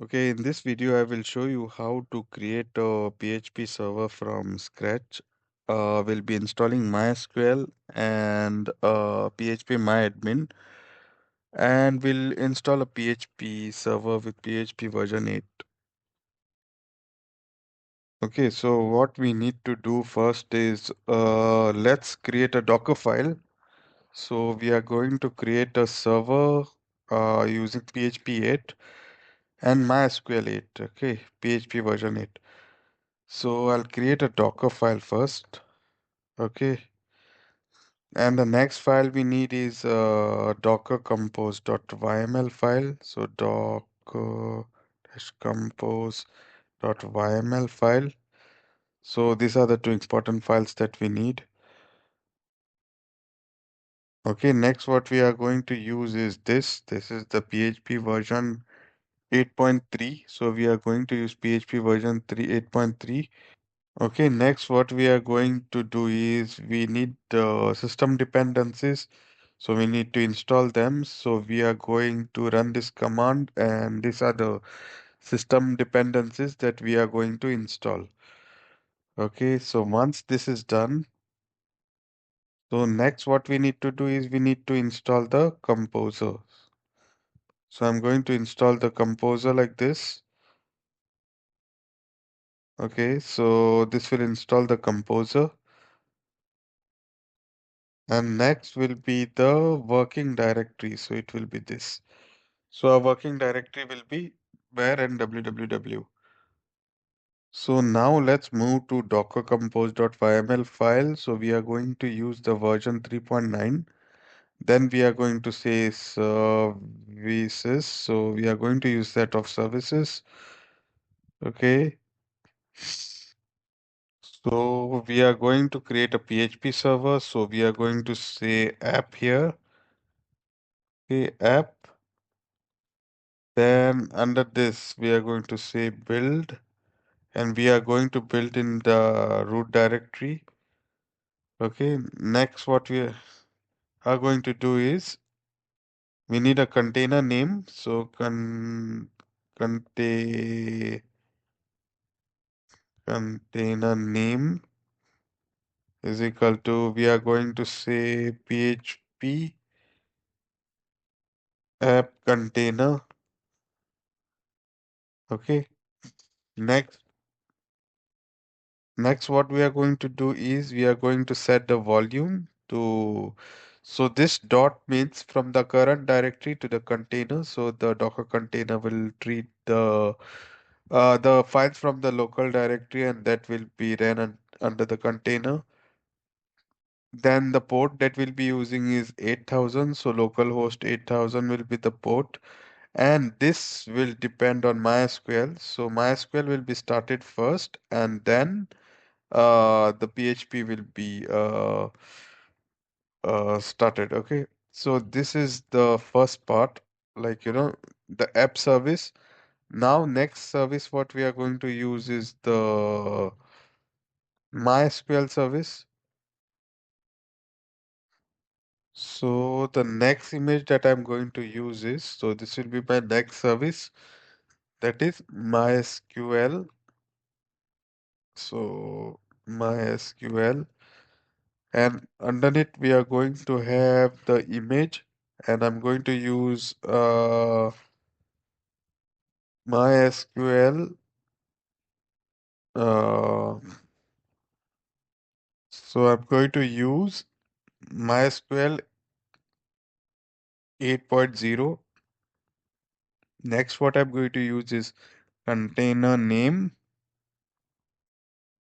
Okay, in this video, I will show you how to create a PHP server from scratch. We'll be installing MySQL and phpMyAdmin, and we'll install a PHP server with PHP version 8. Okay, so what we need to do first is let's create a Docker file. So we are going to create a server using PHP 8 and MySQL 8. Okay, PHP version 8. So I'll create a Docker file first. Okay. And the next file we need is docker-compose.yml file. So docker-compose.yml file. So these are the two important files that we need. Okay, next what we are going to use is this. This is the PHP version 8.3. So we are going to use PHP version 3 8.3. Okay, next what we are going to do is we need system dependencies. So we need to install them. So we are going to run this command, and these are the system dependencies that we are going to install. Okay, so once this is done, so next what we need to do is we need to install the composer. So I'm going to install the composer like this. Okay, so this will install the composer. And next will be the working directory. So it will be this. So our working directory will be var and www. So now let's move to docker-compose.yml file. So we are going to use the version 3.9. Then we are going to say services. So we are going to use set of services. Okay. So we are going to create a PHP server. So we are going to say app here. Okay, app. Then under this, we are going to say build, and we are going to build in the root directory. Okay, next what we are going to do is we need a container name. So container name is equal to, we are going to say PHP app container. Okay, next Next, what we are going to do is we are going to set the volume to, so this dot means from the current directory to the container. So the Docker container will treat the files from the local directory, and that will be ran under the container. Then the port that we'll be using is 8000. So localhost 8000 will be the port. And this will depend on MySQL. So MySQL will be started first, and then the PHP will be started. Okay, so this is the first part, like the app service. Now next service what we are going to use is the MySQL service. So the next image that I'm going to use is, so this will be my next service, that is MySQL. So MySQL, and underneath we are going to have the image, and I'm going to use MySQL. Uh, so I'm going to use MySQL 8.0. Next, what I'm going to use is container name,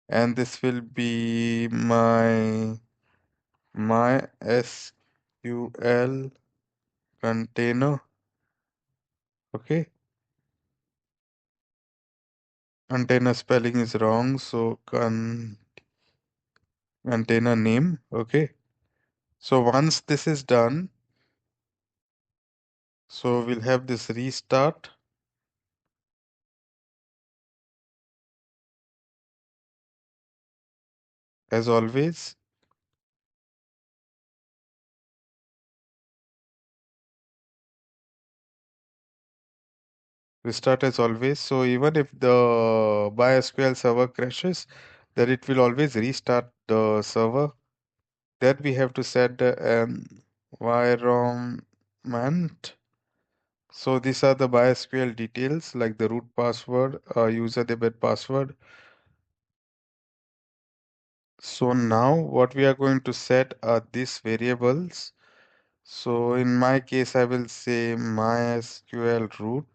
and this will be my MySQL container. Okay, container spelling is wrong, so container name. Okay, so once this is done, so we'll have this restart as always. Restart as always. So even if the MySQL server crashes, then it will always restart the server. Then we have to set the environment. So these are the MySQL details like the root password, username and password. So now what we are going to set are these variables. So in my case, I will say MySQL root.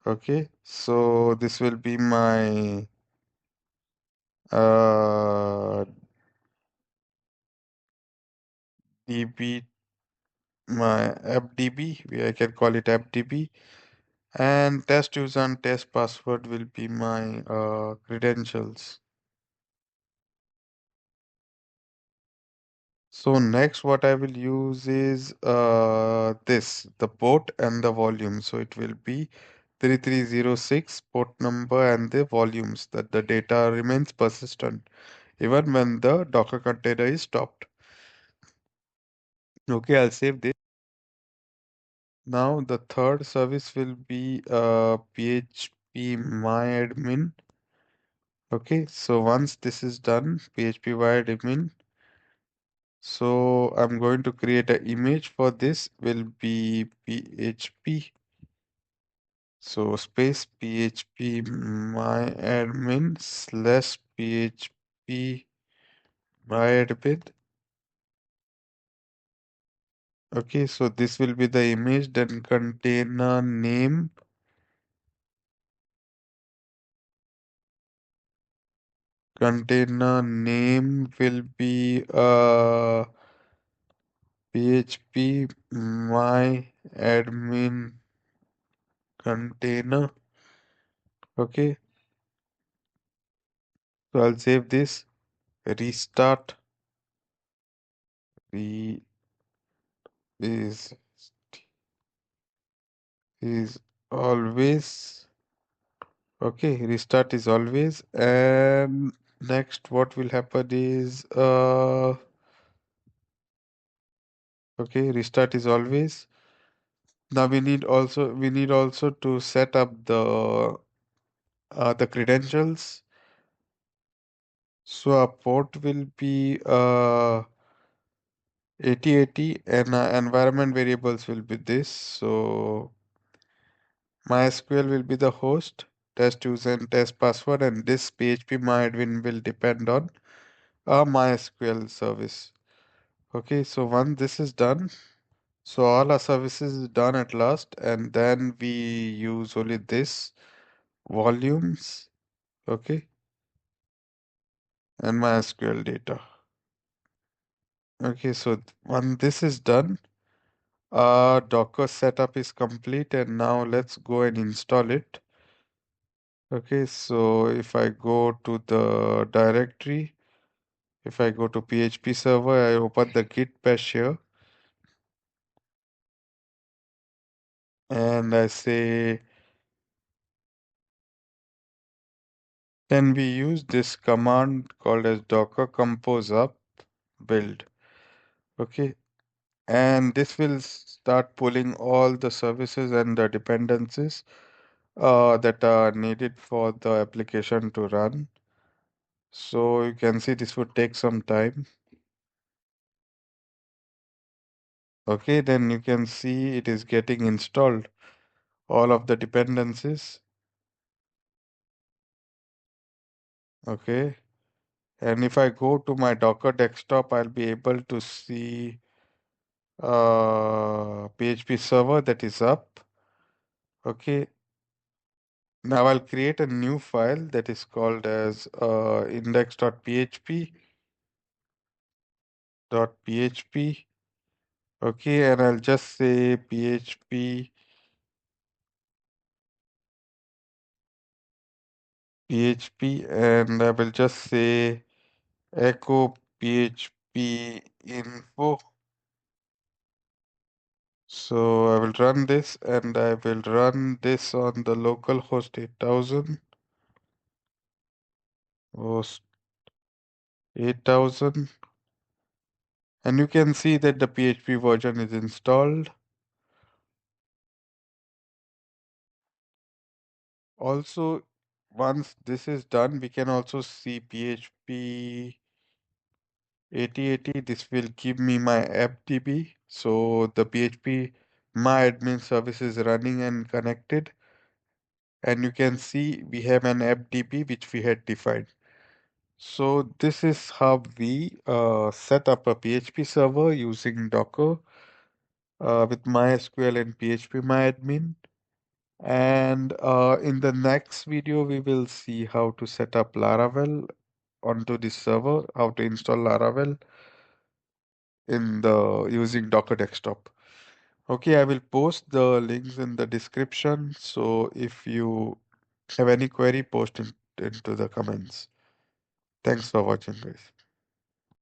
Okay, so this will be my uh, DB, my appdb. I can call it appdb. And test user and test password will be my credentials. So next what I will use is the port and the volume. So it will be 3306 port number and the volumes that the data remains persistent even when the Docker container is stopped. Okay, I'll save this. Now the third service will be phpMyAdmin. Okay, so once this is done, phpMyAdmin. So I'm going to create an image for this will be PHP. So space PHP myadmin slash PHP myadmin. Okay, so this will be the image, then container name will be PHP myadmin container. Okay, so I'll save this, restart, re is is always okay, restart is always, and next what will happen is okay, restart is always. Now we need also to set up the credentials. So our port will be 8080 and environment variables will be this. So MySQL will be the host, test user and test password, and this PHP myadmin will depend on a MySQL service. Okay, so once this is done, so all our services is done at last, and then we use only this volumes, okay, and MySQL data. Okay, so when this is done, our Docker setup is complete, and now let's go and install it. Okay, so if I go to the directory, if I go to PHP server, I open the git bash here, and I say, can we use this command called as docker-compose up build? Okay, and this will start pulling all the services and the dependencies that are needed for the application to run. So you can see this would take some time. Okay, then you can see it is getting installed, all of the dependencies. Okay, and if I go to my Docker desktop, I'll be able to see PHP server that is up. Okay, now I'll create a new file that is called as index.php. Okay, and I'll just say PHP, and I will just say echo PHP info. So I will run this, and I will run this on the local host 8000. Host 8000. And you can see that the PHP version is installed. Also, once this is done, we can also see PHP 8080. This will give me my app.db. So the PHP MyAdmin service is running and connected. And you can see we have an app.db which we had defined. So this is how we set up a PHP server using Docker with MySQL and phpMyAdmin. And in the next video, we will see how to set up Laravel onto this server, how to install Laravel in the using Docker Desktop. Okay, I will post the links in the description. So if you have any query, post it into the comments. Thanks for watching, guys.